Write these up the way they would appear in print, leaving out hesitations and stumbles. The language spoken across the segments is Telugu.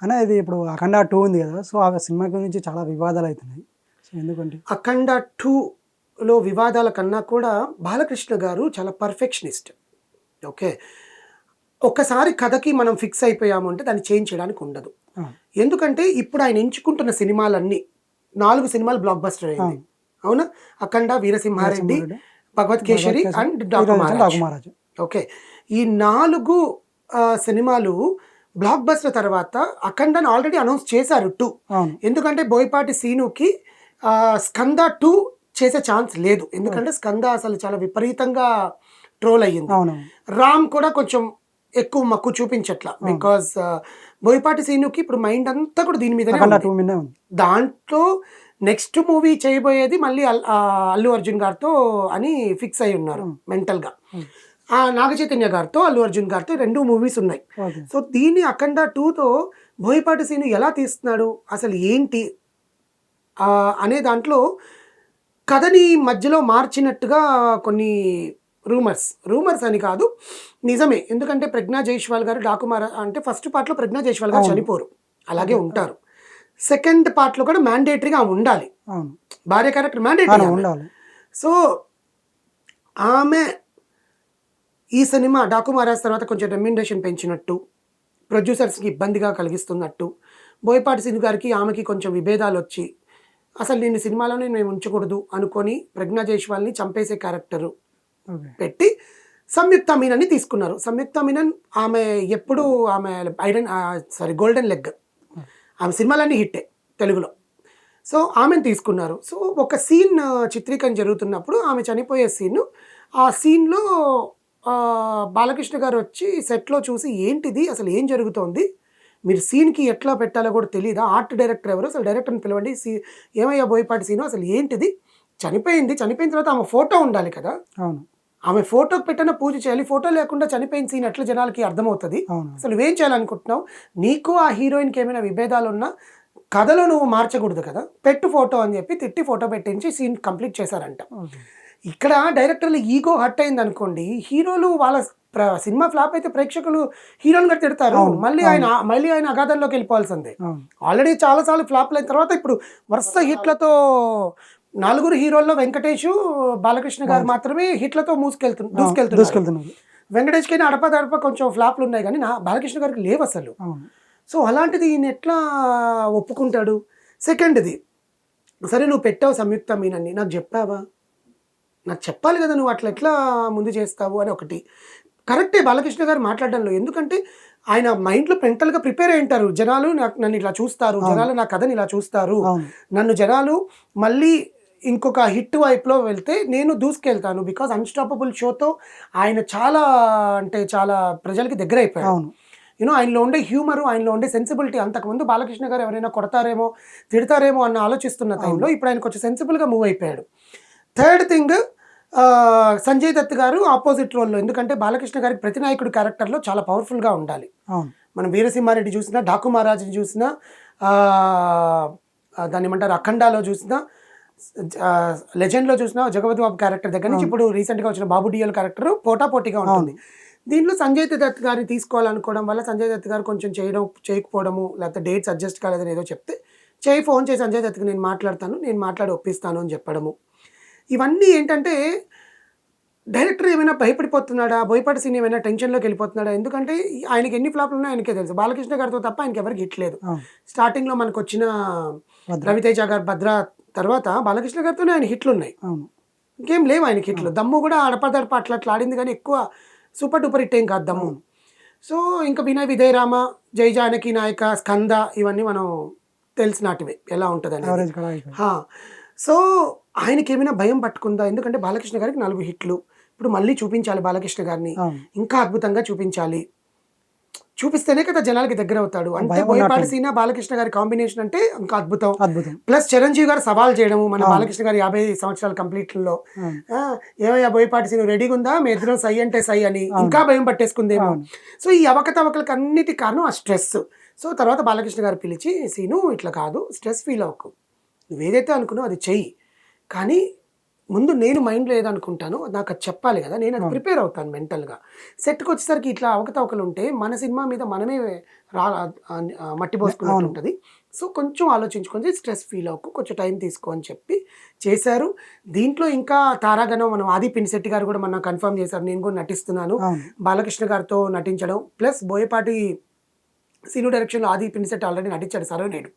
అన్న ఇది ఇప్పుడు అఖండ 2 ఉంది కదా, సో ఆ సినిమా గురించి చాలా వివాదాలు అవుతున్నాయి. సో ఎందుకంటే అఖండ 2లో వివాదాల కన్నా కూడా బాలకృష్ణ గారు చాలా పర్ఫెక్షనిస్ట్. ఓకే. ఒక్కసారి కథకి మనం ఫిక్స్ అయిపోయాము అంటే దాన్ని చేంజ్ చేయడానికి ఉండదు. ఆ, ఎందుకంటే ఇప్పుడు ఆయన ఎంచుకుంటున్న సినిమాలన్నీ 4 సినిమాలు బ్లాక్ బస్టర్ అయింది. అవును. అవునా? అఖండ, వీరసింహారెడ్డి, వీరసింహారెడ్డి, భగవత్ కేసరి భగవత్ కేసరి, అండ్ ఈ రోజు డాకు డాకు మహారాజు. ఓకే. ఈ 4 సినిమాలు బ్లాక్ బస్టర్ తర్వాత అఖండను ఆల్రెడీ అనౌన్స్ చేశారు 2. అవును. ఎందుకంటే బోయపాటి సీనుకి స్కంద 2 చేసే ఛాన్స్ లేదు. ఎందుకంటే స్కంద అసలు చాలా విపరీతంగా ట్రోల్ అయ్యింది. అవునవును. రామ్ కూడా కొంచెం ఎక్కువ మక్కువ చూపించట్లా. బికాజ్ బోయపాటి సీనుకి ఇప్పుడు మైండ్ అంతా కూడా దీని మీదనే అఖండ ఉంది. 2 మీదే ఉంది. దాంట్లో నెక్స్ట్ మూవీ చేయబోయేది మళ్ళీ అల్లు అర్జున్ గారితో అని ఫిక్స్ అయి ఉన్నారు మెంటల్గా. నాగ చైతన్య గారితో, అల్లు అర్జున్ గారితో 2 మూవీస్ ఉన్నాయి. ఓకే. సో దీన్ని అఖండ 2తో బోయపాటి సీను ఎలా తీస్తున్నాడు, అసలు ఏంటి అనే దాంట్లో కథని మధ్యలో మార్చినట్టుగా కొన్ని రూమర్స్ అని కాదు, నిజమే. ఎందుకంటే ప్రజ్ఞా జైష్వాల్ గారు డాకుమార అంటే ఫస్ట్ పార్ట్లో ప్రజ్ఞా జైష్వాల్ గారు చనిపోరు, అలాగే ఉంటారు. సెకండ్ పార్ట్లో కూడా మ్యాండేటరీగా ఉండాలి, అవును. భార్య క్యారెక్టర్ మ్యాండేటరీ ఉండాలి. సో ఆమె ఈ సినిమా డాకు మహారాజ్ తర్వాత కొంచెం రెమ్యునరేషన్ పెంచినట్టు, ప్రొడ్యూసర్స్కి ఇబ్బందిగా కలిగిస్తున్నట్టు, బోయపాటి సీను గారికి ఆమెకి కొంచెం విభేదాలు వచ్చి అసలు నేను సినిమాలోనే మేము ఉంచకూడదు అనుకొని ప్రజ్ఞా జైష్వాల్ని చంపేసే క్యారెక్టరు పెట్టి సంయుక్త మీనన్ని తీసుకున్నారు. సంయుక్త మీనన్ ఆమె ఎప్పుడు ఆమె గోల్డెన్ లెగ్, ఆమె సినిమాలన్నీ హిట్టే తెలుగులో. సో ఆమెను తీసుకున్నారు. సో ఒక సీన్ చిత్రీకరణ జరుగుతున్నప్పుడు ఆమె చనిపోయే సీన్, ఆ సీన్లో బాలకృష్ణ గారు వచ్చి సెట్లో చూసి ఏంటిది అసలు ఏం జరుగుతోంది, మీరు సీన్కి ఎట్లా పెట్టాలో కూడా తెలియదా, ఆర్ట్ డైరెక్టర్ ఎవరు, అసలు డైరెక్టర్ని పిలవండి, ఏమయ్యా బోయపాటి సీను అసలు ఏంటిది, చనిపోయిన తర్వాత ఆమె ఫోటో ఉండాలి కదా, అవును. ఆమె ఫోటోకి పెట్టిన పూజ చేయాలి, ఫోటో లేకుండా చనిపోయిన సీన్ ఎట్లా జనాలకి అర్థమవుతుంది, అసలు నువ్వేం చేయాలనుకుంటున్నావు, నీకు ఆ హీరోయిన్కి ఏమైనా విభేదాలు ఉన్నా కథలో నువ్వు మార్చకూడదు కదా, పెట్టు ఫోటో అని చెప్పి తిట్టి ఫోటో పెట్టించి సీన్ కంప్లీట్ చేశారంట. ఇక్కడ డైరెక్టర్లు ఈగో హర్ట్ అయింది అనుకోండి, హీరోలు వాళ్ళ సినిమా ఫ్లాప్ అయితే ప్రేక్షకులు హీరోని కూడా తిడతారు, మళ్ళీ ఆయన అగాధంలోకి వెళ్ళిపోవాల్సిందే. ఆల్రెడీ చాలాసార్లు ఫ్లాప్లు అయిన తర్వాత ఇప్పుడు వరుస హిట్లతో 4 హీరోల్లో వెంకటేష్, బాలకృష్ణ గారు మాత్రమే హిట్లతో దూసుకెళ్తున్నారు. వెంకటేష్కి అయినా అడప కొంచెం ఫ్లాప్లు ఉన్నాయి కానీ బాలకృష్ణ గారికి లేవు అసలు. సో అలాంటిది ఈయన ఎట్లా ఒప్పుకుంటాడు? సెకండ్ది, సరే నువ్వు పెట్టావు సంయుక్త మీనన్ని, నాకు చెప్పావా, నాకు చెప్పాలి కదా, నువ్వు అట్లా ఎట్లా ముందు చేస్తావు అని ఒకటి. కరెక్టే బాలకృష్ణ గారు మాట్లాడడంలో, ఎందుకంటే ఆయన మైండ్లో మెంటల్గా ప్రిపేర్ అయి ఉంటారు, జనాలు నన్ను ఇలా చూస్తారు, జనాలు నా కథని ఇలా చూస్తారు, నన్ను జనాలు మళ్ళీ ఇంకొక హిట్ వైపులో వెళ్తే నేను దూసుకెళ్తాను. బికాజ్ అన్స్టాపబుల్ షోతో ఆయన చాలా ప్రజలకి దగ్గర అయిపోయారు. ఆయనలో ఉండే హ్యూమరు, ఆయనలో ఉండే సెన్సిబిలిటీ, అంతకుముందు బాలకృష్ణ గారు ఎవరైనా కొడతారేమో తిడతారేమో అన్న ఆలోచిస్తున్న టైంలో ఇప్పుడు ఆయన కొంచెం సెన్సిబుల్గా మూవ్ అయిపోయాడు. థర్డ్ థింగ్, సంజయ్ దత్ గారు ఆపోజిట్ రోల్లో, ఎందుకంటే బాలకృష్ణ గారికి ప్రతి నాయకుడు క్యారెక్టర్లో చాలా పవర్ఫుల్గా ఉండాలి. మనం వీరసింహారెడ్డి చూసినా, డాకు మహారాజుని చూసినా, దాన్ని ఏమంటారు అఖండాలో చూసినా, లెజెండ్లో చూసినా జగపతి బాబు క్యారెక్టర్ దగ్గర నుంచి ఇప్పుడు రీసెంట్గా వచ్చిన బాబు డిఎల్ క్యారెక్టర్ పోటాపోటీగా ఉంటుంది. దీంట్లో సంజయ్ దత్ గారిని తీసుకోవాలనుకోవడం వల్ల సంజయ్ దత్ గారు కొంచెం చేయకపోవడము, లేకపోతే డేట్స్ అడ్జస్ట్ కాలేదని ఏదో చెప్తే ఫోన్ చేసి సంజయ్ దత్కి నేను మాట్లాడి ఒప్పిస్తాను అని చెప్పడము, ఇవన్నీ ఏంటంటే డైరెక్టర్ ఏమైనా భయపడిపోతున్నాడా, బోయపాటి సీన్ ఏమైనా టెన్షన్లోకి వెళ్ళిపోతున్నాడా, ఎందుకంటే ఆయనకి ఎన్ని ఫ్లాప్లు ఉన్నాయో ఆయనకే తెలుసు, బాలకృష్ణ గారితో తప్ప ఆయనకి ఎవరికి హిట్ లేదు. స్టార్టింగ్లో మనకు వచ్చిన రవితేజ గారు భద్ర తర్వాత బాలకృష్ణ గారితోనే ఆయన హిట్లు ఉన్నాయి, ఇంకేం లేవు ఆయనకి హిట్లు. దమ్ము కూడా అడపదడప అట్లా ఆడింది కానీ ఎక్కువ సూపర్ డూపర్ హిట్ ఏం కాదు దమ్ము. సో ఇంకా వినయ్ విజయ్ రామ, జై జానకి నాయక, స్కంద, ఇవన్నీ మనం తెలిసినటివే ఎలా ఉంటుందని. సో ఆయనకి ఏమైనా భయం పట్టుకుందా, ఎందుకంటే బాలకృష్ణ గారికి 4 హిట్లు, ఇప్పుడు మళ్ళీ చూపించాలి బాలకృష్ణ గారిని, ఇంకా అద్భుతంగా చూపిస్తేనే కదా జనాలకి దగ్గర అవుతాడు. అంటే బోయపాటి సీన బాలకృష్ణ గారి కాంబినేషన్ అంటే ఇంకా అద్భుతం. ప్లస్ చిరంజీవి గారు సవాల్ చేయడము మన బాలకృష్ణ గారి 50 సంవత్సరాల కంప్లీట్లో, ఏమయ్యా బోయపాటి సీను రెడీగా ఉందా, మీ ఇద్దరం సై అంటే సై అని ఇంకా భయం పట్టేసుకుందేమో. సో ఈ అవకతవకలకు అన్నిటి కారణం ఆ స్ట్రెస్. సో తర్వాత బాలకృష్ణ గారు పిలిచి, సీను ఇట్లా కాదు, స్ట్రెస్ ఫీల్ అవ్వకు, నువ్వేదైతే అనుకున్నావు అది చెయ్యి, కానీ ముందు నేను మైండ్లో ఏదనుకుంటానో నాకు అది చెప్పాలి కదా, నేను అది ప్రిపేర్ అవుతాను మెంటల్గా. సెట్కి వచ్చేసరికి ఇట్లా అవకతవకలు ఉంటే మన సినిమా మీద మనమే రా మట్టి పోసుకున్నట్టు ఉంటుంది. సో కొంచెం ఆలోచించుకొని స్ట్రెస్ ఫీల్ అవ్వకు, కొంచెం టైం తీసుకో అని చెప్పి చేశారు. దీంట్లో ఇంకా తారాగణం మనం ఆది పినిశెట్టి గారు కూడా మన కన్ఫర్మ్ చేశారు, నేను కూడా నటిస్తున్నాను. బాలకృష్ణ గారితో నటించడం ప్లస్ బోయపాటి సీను డైరెక్షన్లో ఆది పినిశెట్టి ఆల్రెడీ నటించాడు సరైనడు.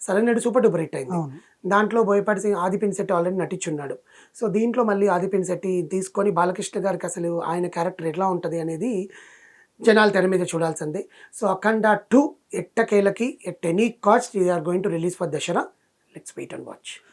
సరైనడు సూపర్ డూపర్ హిట్ అయింది. దాంట్లో బోయపాటి ఆది పినిశెట్టి ఆల్రెడీ నటించున్నాడు. సో దీంట్లో మళ్ళీ ఆది పినిశెట్టి తీసుకొని బాలకృష్ణ గారికి అసలు ఆయన క్యారెక్టర్ ఎట్లా ఉంటుంది అనేది జనాలు తెర మీద చూడాల్సిందే. సో అఖండ 2 ఎట్టకేలకి at any cost they are going to release for Dasara. Let's wait and watch.